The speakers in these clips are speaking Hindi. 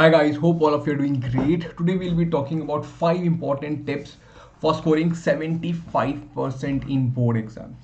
Hi guys, hope all of you are doing great. Today we'll be talking about 5 important tips for scoring 75% in board exams.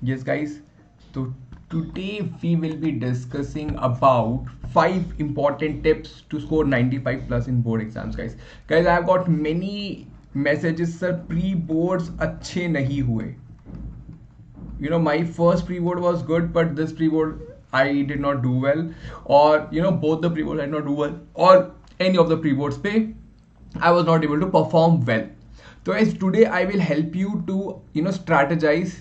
Yes guys, so today we will be discussing about 5 important tips to score 95 plus in board exams guys. Guys, I have got many messages sir pre-boards अच्छे नहीं हुए. My first pre-board was good, but this pre-board I did not do well, or both the pre-boards I did not do well, or any of the pre-boards pay I was not able to perform well. So guys, today I will help you to strategize,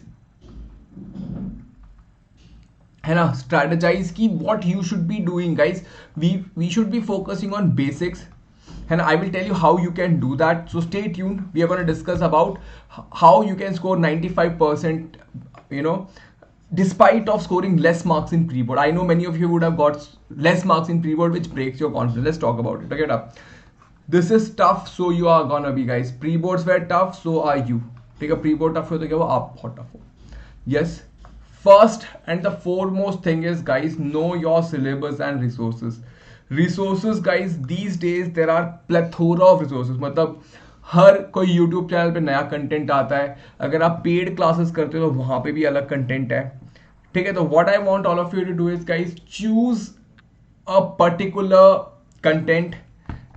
है ना, strategize की what you should be doing guys. We should be focusing on basics, and I will tell you how you can do that. So stay tuned. We are going to discuss about how you can score 95%, despite of scoring less marks in pre-board. I know many of you would have got less marks in pre-board, which breaks your confidence. Let's talk about it. Okay, this is tough, so you are gonna be guys. Pre-boards were tough, so are you. ठीक है, pre-board tough हो तो क्या वो आप बहुत tough हो. Yes. First and the foremost thing is guys, know your syllabus and resources guys. These days there are plethora of resources. मतलब हर कोई YouTube चैनल पे नया कंटेंट आता है. अगर आप पेड क्लासेस करते हो तो वहां पे भी अलग कंटेंट है. ठीक है, तो what I want all of you to do is guys, choose a particular content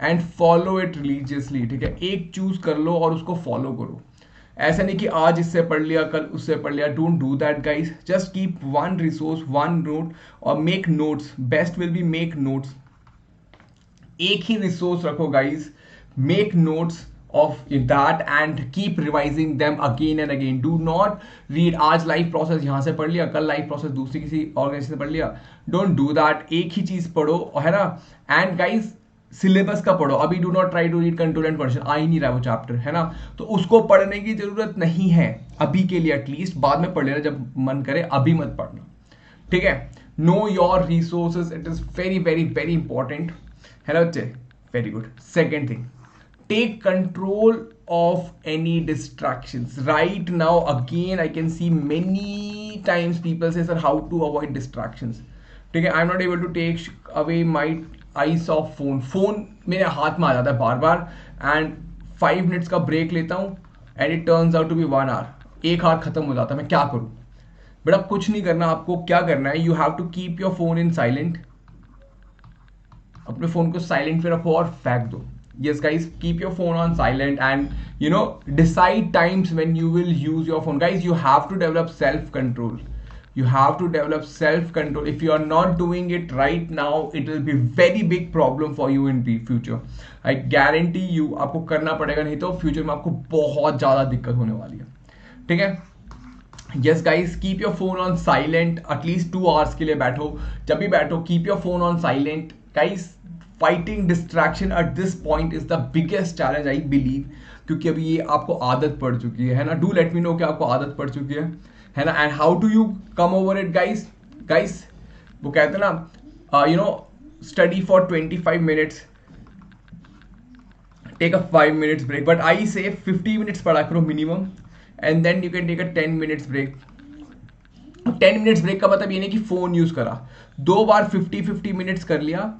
and follow it religiously. ठीक है, एक चूज कर लो और उसको फॉलो करो. ऐसा नहीं कि आज इससे पढ़ लिया कल उससे पढ़ लिया. Don't do that guys. Just keep one resource, one note, और make notes. Best will be make notes. एक ही रिसोर्स रखो guys. Make notes of that and keep revising them again and again. Do not read आज लाइफ प्रोसेस यहाँ से पढ़ लिया, कल लाइफ प्रोसेस दूसरी किसी ऑर्गेनाइजेशन से पढ़ लिया. Don't do that. एक ही चीज पढ़ो, है ना. एंड गाइस, सिलेबस का पढ़ो. अभी do not try to read control and conversion. आ ही नहीं रहा वो चैप्टर, है ना. तो उसको पढ़ने की जरूरत नहीं है अभी के लिए. एटलीस्ट बाद में पढ़ लेना जब मन करे, अभी मत पढ़ना. ठीक है. Know your resources. It is very very very important, है ना बच्चे. Very good. Second thing, take control of any distractions. Right now again I can see many times people say sir how to avoid distractions. ठीक है, I'm not able to take away my eyes off phone मेरे हाथ में आ जाता है बार बार, and 5 minutes का ब्रेक लेता हूँ and it turns out to be 1 hour. एक हाथ खत्म हो जाता है. मैं क्या करूँ बेटा? कुछ नहीं करना. आपको क्या करना है, you have to keep your phone in silent. अपने फोन को साइलेंट पे रखो और फेंक दो. Yes guys, keep your phone on silent and decide times when you will use your phone. Guys, you have to develop self control. If you are not doing it right now, it will be very big problem for you in the future. I guarantee you आपको करना पड़ेगा, नहीं तो फ्यूचर में आपको बहुत ज्यादा दिक्कत होने वाली है. ठीक है. Yes guys, keep your phone on silent. at least 2 hours के लिए बैठो. जब भी बैठो, keep your phone on silent. Guys, fighting distraction at this point is the biggest challenge I believe, क्योंकि अभी ये आपको आदत पड़ चुकी है ना. डू लेट मी नो कि आपको आदत पड़ चुकी है ना. And how do you come over it guys. वो कहते हैं ना, study for 25 minutes, take a 5 minutes break. But I say 50 minutes पढ़ा करो minimum, and then you can take a 10 minutes break. 10 minutes break का मतलब ये नहीं कि फोन यूज करा. 2 बार 50 मिनट्स कर लिया,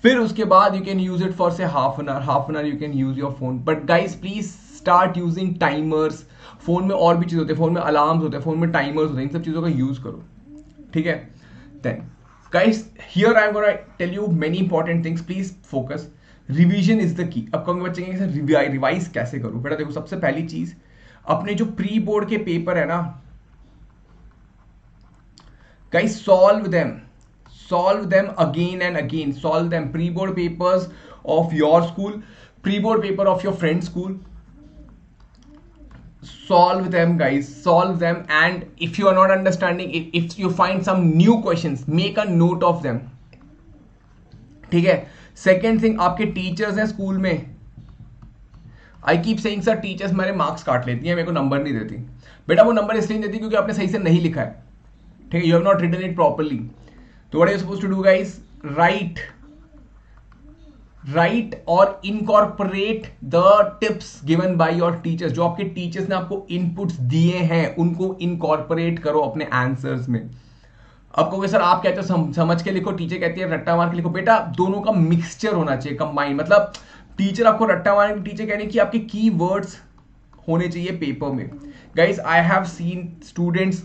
फिर उसके बाद you can use it for say half an hour you can use your phone. But guys please start using timers. Phone में और भी चीज होते हैं, फोन में अलार्म्स होते हैं, फोन में टाइमर्स होते हैं. इन सब चीजों का यूज करो. ठीक है. Then guys, here I am gonna tell you many important things. Please focus. Revision is the key. अब कहोगे बच्चे कि रिवाइज कैसे करूं बेटा? देखो, सबसे पहली चीज, अपने जो प्री बोर्ड के पेपर है ना guys, solve them again and again. Solve them. Pre-board papers of your school, pre-board paper of your friend's school. Solve them guys, solve them. And if you are not understanding, if you find some new questions, make a note of them. ठीक है. Second thing, आपके टीचर्स हैं स्कूल में. I keep saying sir teachers मेरे मार्क्स काट लेती हैं, मेरे को नंबर नहीं देती. बेटा वो नंबर इसलिए नहीं देती क्योंकि आपने सही से नहीं लिखा है. ठीक है, you have not written it properly. So what are you supposed to do guys? Write or incorporate the tips given by your teachers. जो आपके टीचर्स ने आपको इनपुट्स दिए हैं उनको इनकॉर्पोरेट करो अपने आंसर्स में. अब कहोगे सर आप कहते हो समझ के लिखो, टीचर कहती है रट्टा मार के लिखो। बेटा दोनों का मिक्सचर होना चाहिए, कंबाइन। मतलब टीचर आपको रट्टा मार के, टीचर कहने की आपके की वर्ड्स होने चाहिए पेपर में। Guys I have seen students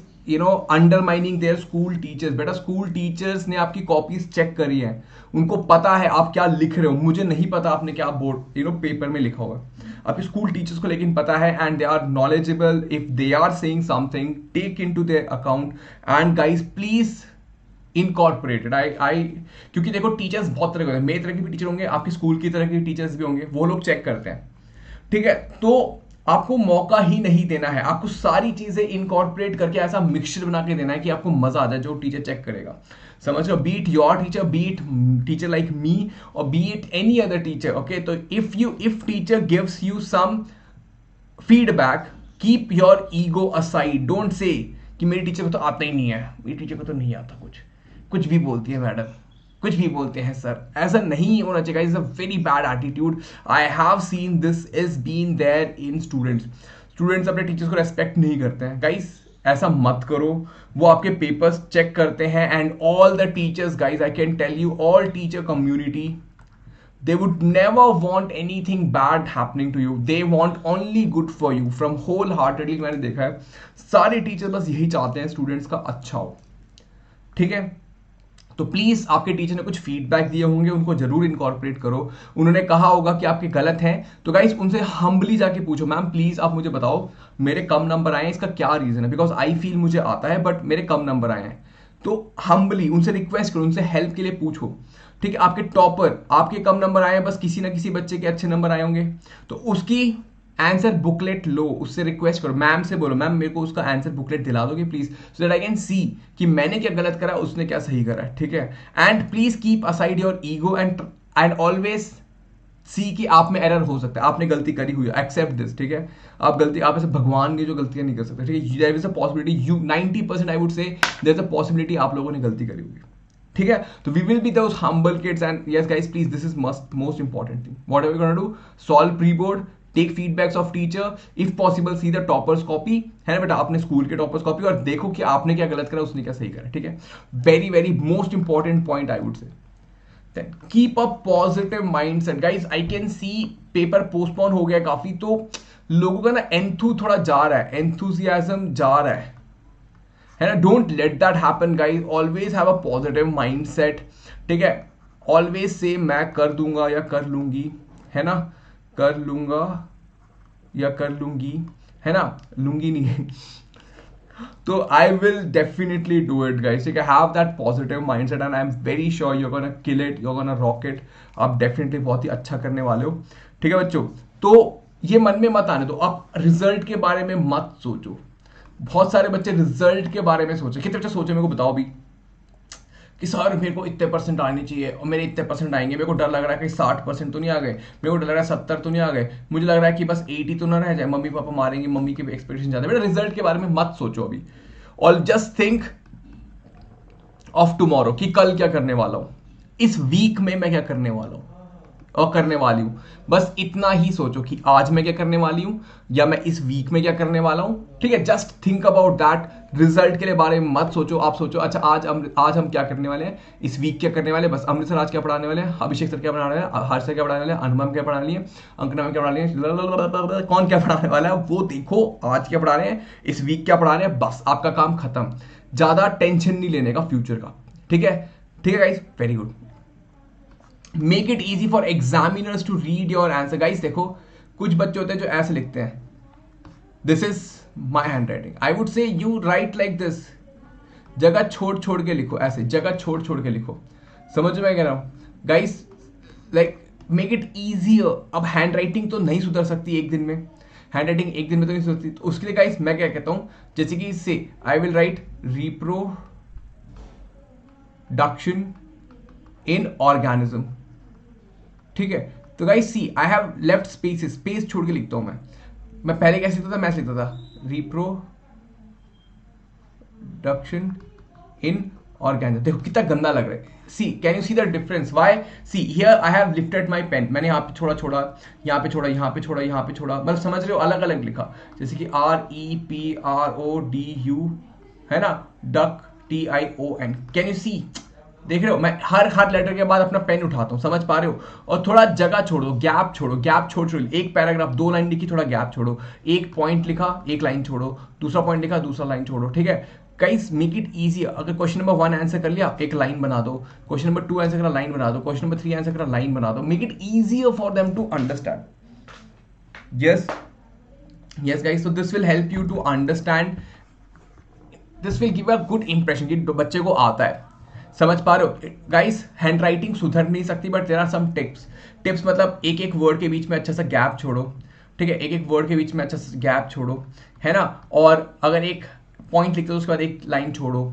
undermining their school teachers. बेटा स्कूल टीचर्स ने आपकी कॉपीज चेक करी है, उनको पता है आप क्या लिख रहे हो। मुझे नहीं पता आपने क्या बोर्ड पेपर में लिखा होगा, आपके स्कूल टीचर्स को लेकिन पता है, and they are knowledgeable. If they are saying something, take into their account, and guys please incorporated. I क्योंकि देखो टीचर्स बहुत तरह के होते हैं, मेरी तरह के भी टीचर होंगे, आपकी स्कूल की तरह के टीचर्स भी होंगे, वो लोग चेक करते हैं। ठीक है, तो आपको मौका ही नहीं देना है, आपको सारी चीजें इनकॉर्पोरेट करके ऐसा मिक्सचर बना के देना है कि आपको मजा आ जाए जो टीचर चेक करेगा। समझ लो, beat your teacher, beat teacher like me, और beat any other teacher. Okay, तो if teacher gives you some feedback, keep your ego aside. Don't say कि मेरी टीचर को तो आता ही नहीं है, मेरी टीचर को तो नहीं आता कुछ भी बोलती है मैडम, कुछ भी बोलते हैं सर। ऐसा नहीं होना चाहिए, it's a very bad attitude. I have seen this is been there in students अपने टीचर्स को रेस्पेक्ट नहीं करते हैं। गाइस ऐसा मत करो, वो आपके पेपर्स चेक करते हैं, and all the teachers guys, I can tell you, all teacher community, they would never want anything bad happening to you, they want only good for you from wholeheartedly। मैंने देखा है सारे टीचर बस यही चाहते हैं स्टूडेंट्स का अच्छा हो। ठीक है, तो प्लीज आपके टीचर ने कुछ फीडबैक दिए होंगे, उनको जरूर इनकॉर्पोरेट करो। उन्होंने कहा होगा कि आपके गलत हैं, तो गाइस उनसे हम्बली जाके पूछो, मैम प्लीज आप मुझे बताओ मेरे कम नंबर आए हैं, इसका क्या रीजन है, बिकॉज आई फील मुझे आता है बट मेरे कम नंबर आए हैं। तो हम्बली उनसे रिक्वेस्ट करो, उनसे हेल्प के लिए पूछो। ठीक है, आपके टॉपर, आपके कम नंबर आए हैं, बस किसी ना किसी बच्चे के अच्छे नंबर आए होंगे, तो उसकी आंसर बुकलेट लो, उससे रिक्वेस्ट करो, मैम से बोलो मैम मेरे को उसका आंसर बुकलेट दिला दोगे please, so that I can see कि मैंने क्या गलत करा, उसने क्या सही करा। ठीक है, and please keep aside your ego and always see कि आप में एरर हो सकता है, आपने गलती करी हुई है, एक्सेप्ट दिस। ठीक है, आप ऐसे भगवान की जो गलतियां नहीं कर सकते। ठीक है, there is a possibility, you 90% I would say there is a possibility आप लोगों ने गलती करी होगी। ठीक है, तो we will be those humble kids, and yes guys please this is most important thing, what are we gonna do, solve pre board, take feedbacks of teacher, if possible see the toppers copy, है ना बेटा, अपने स्कूल के टॉपर्स कॉपी, और देखो कि आपने क्या गलत करा, उसने क्या सही करा। ठीक है, very very most important point I would से। Then keep a positive mindset guys, I can see paper postpone हो गया काफी, तो लोगों का ना एंथू थोड़ा जा रहा है, एंथुजियाज्म जा रहा है ना। Don't let that happen guys, always have a positive mindset. ठीक है, ऑलवेज से मैं कर दूंगा या कर लूंगी, है ना, कर लूंगा या कर लूंगी, है ना, लूंगी नहीं तो I will definitely do it guys. ठीक है, have that positive mindset, and I am very sure you are gonna kill it, you are gonna rock it. आप डेफिनेटली बहुत ही अच्छा करने वाले हो। ठीक है बच्चों, तो ये मन में मत आने दो, आप रिजल्ट के बारे में मत सोचो। बहुत सारे बच्चे रिजल्ट के बारे में सोचे, कितने बच्चे सोचे मेरे को बताओ भी कि सर मेरे को इतने परसेंट आने चाहिए और मेरे इतने परसेंट आएंगे, मेरे को डर लग रहा है कि 60% तो नहीं आ गए, मेरे को डर लग रहा है 70 तो नहीं आ गए, मुझे लग रहा है कि बस 80 तो ना रह जाए, मम्मी पापा मारेंगे, मम्मी की एक्सपेक्टेशन ज्यादा। बेटा रिजल्ट के बारे में मत सोचो अभी, और जस्ट थिंक ऑफ टुमारो कि कल क्या करने वाला हूं, इस वीक में मैं क्या करने वाला हूं और करने वाली हूं। बस इतना ही सोचो कि आज मैं क्या करने वाली हूं या मैं इस वीक में क्या करने वाला हूं। ठीक है, just think about that. Result के लिए बारे में मत सोचो, आप सोचो अच्छा आज हम क्या करने वाले हैं, इस वीक क्या करने वाले हैं। बस अमृत सर आज क्या पढ़ाने वाले हैं, अभिषेक सर क्या पढ़ाने वाले हैं, हर्ष सर क्या पढ़ाने वाले हैं, अनुपम क्या पढ़ाने वाली है, अंकना में क्या पढ़ाने है, कौन क्या पढ़ाने वाला है वो देखो, आज क्या पढ़ा रहे हैं, इस वीक क्या पढ़ा रहे हैं, बस आपका काम खत्म। ज्यादा टेंशन नहीं लेने का फ्यूचर का। ठीक है, ठीक है guys, very good. Make it easy for examiners to read your answer. Guys देखो, कुछ बच्चे होते हैं जो ऐसे लिखते हैं, this is my handwriting, I would say you write like this, जगह छोड़ छोड़ के लिखो, ऐसे जगह छोड़ छोड़ के लिखो। समझ में कह रहा हूं guys, like make it easier. अब हैंड राइटिंग तो नहीं सुधर सकती एक दिन में, हैंड राइटिंग एक दिन में तो नहीं सुधरती, तो उसके लिए गाइस मैं क्या कहता हूं, जैसे कि इससे I will write reproduction in organism. ठीक है, तो guys see I have left spaces, space छोड़ के लिखता हूं मैं पहले कैसे लिखता था, मैं लिखता था रिप्रोडक्शन इन ऑर्गेनिज्म। देखो कितना गंदा लग रहा है, see can you see the difference, why, see here I have lifted my pen, मैंने यहाँ पे छोड़ा यहाँ पे छोड़ा, यहाँ पे छोड़ा, यहाँ पे छोड़ा, मतलब समझ रहे हो, अलग अलग लिखा, जैसे कि REPRODU, है ना, डक TION. कैन यू सी? देख रहे हो, मैं हर लेटर के बाद अपना पेन उठाता हूँ, समझ पा रहे हो? और थोड़ा जगह छोड़ो, गैप छोड़ो, गैप छोड़ छोड़, एक पैराग्राफ 2 लाइन लिखी, थोड़ा गैप छोड़ो, एक पॉइंट लिखा, एक लाइन छोड़ो, दूसरा पॉइंट लिखा, दूसरा लाइन छोड़ो, ठीक है गाइस? Make it easy. अगर क्वेश्चन नंबर 1 आंसर कर लिया, एक लाइन बना दो. क्वेश्चन नंबर 2 आंसर करा, लाइन बना दो. क्वेश्चन नंबर 3 आंसर करा, लाइन बना दो. Make it easier for them to understand. yes guys, so this will help you to understand. This will give a good impression कि बच्चे को आता है. समझ पा रहे हो गाइस? हैंड राइटिंग सुधर नहीं सकती, but there are some tips. मतलब एक एक वर्ड के बीच में अच्छा सा गैप छोड़ो, ठीक है? एक एक वर्ड के बीच में अच्छा सा गैप छोड़ो, है ना? और अगर एक पॉइंट लिखते हो उसके बाद एक लाइन छोड़ो.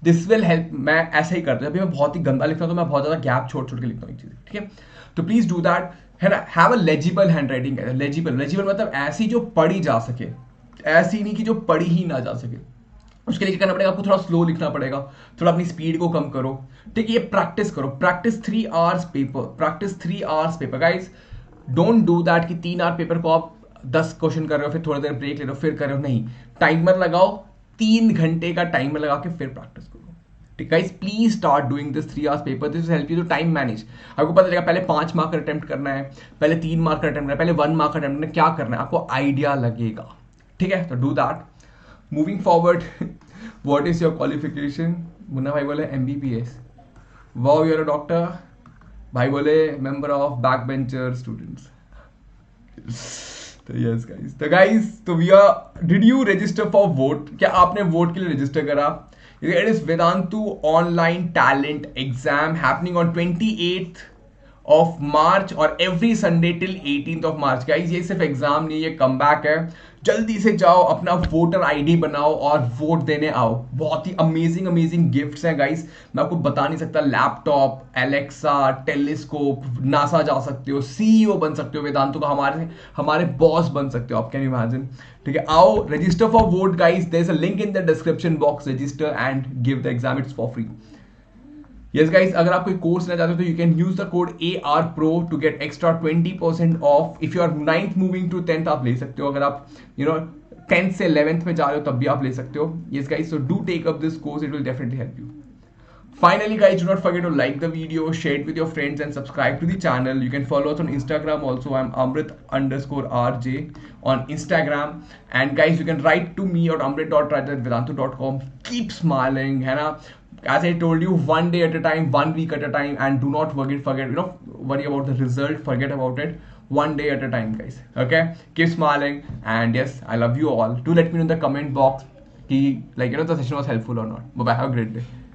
This will help. मैं ऐसा ही करता हूँ. अभी मैं बहुत ही गंदा लिखता हूँ तो मैं बहुत ज्यादा गैप छोड़ छोड़ के लिखता हूँ, ठीक है? तो प्लीज डू दैट, है ना? Have a legible hand writing. Legible मतलब ऐसी जो पढ़ी जा सके, ऐसी नहीं कि जो पढ़ी ही ना जा सके. उसके लिए करना पड़ेगा आपको, थोड़ा स्लो लिखना पड़ेगा, थोड़ा अपनी स्पीड को कम करो, ठीक है? ये प्रैक्टिस करो. Practice 3 hours paper guys. Don't do that कि 3 आवर पेपर को आप 10 क्वेश्चन कर रहे हो, फिर थोड़ी देर ब्रेक ले रहे हो, फिर कर रहे हो. नहीं, टाइमर लगाओ, 3 घंटे का टाइमर लगा के फिर प्रैक्टिस करो. ठीक guys, please start doing this 3 hours paper. This will help you to time manage. आपको पता चलेगा पहले 5 मार्क का अटेम्प्ट करना है, पहले 3 मार्क का अटेम्प्ट करना है, पहले 1 मार्क का अटेम्प्ट करना है, क्या करना है, आपको आइडिया लगेगा. ठीक है, तो do that. Moving forward, what is your qualification? Munna Bhai बोले MBBS. Wow, you are a doctor. भाई बोले member of backbencher students. तो यस गाइस, तो we are. Did you register for vote? क्या आपने वोट के लिए रजिस्टर करा? It is Vedantu online talent exam happening on 28th of March और every Sunday till 18th of March. Guys, ये सिर्फ एग्जाम नहीं, ये कमबैक है. जल्दी से जाओ, अपना वोटर ID बनाओ और वोट देने आओ. बहुत ही अमेजिंग गिफ्ट्स हैं गाइस. मैं आपको बता नहीं सकता. लैपटॉप, एलेक्सा, टेलीस्कोप, नासा जा सकते हो, CEO बन सकते हो वेदांतु का, हमारे बॉस बन सकते हो आप. Can you imagine? ठीक है, आओ, register for vote guys. There is a link in the description box. Register and give the exam. It's for free. Yes guys, अगर आप कोई कोर्स लेना चाहते हो तो you can use the code ARPRO to get extra 20% off. If you are 9th moving to 10th आप ले सकते हो. अगर आप 10th से 11th में जा रहे हो तब भी आप ले सकते हो. Yes guys, so do take up this course. It will definitely help you. Finally guys, do not forget to like the video, share it with your friends and subscribe to the channel. You can follow us on Instagram also. I'm Amrit_RJ on Instagram. And guys, you can write to me at amrit.raj@vedantu.com. Keep smiling, है ना? As I told you, one day at a time, 1 week at a time, and do not forget, worry about the result, forget about it. One day at a time, guys. Okay? Keep smiling, and yes, I love you all. Do let me know in the comment box, the session was helpful or not. Bye bye. Have a great day.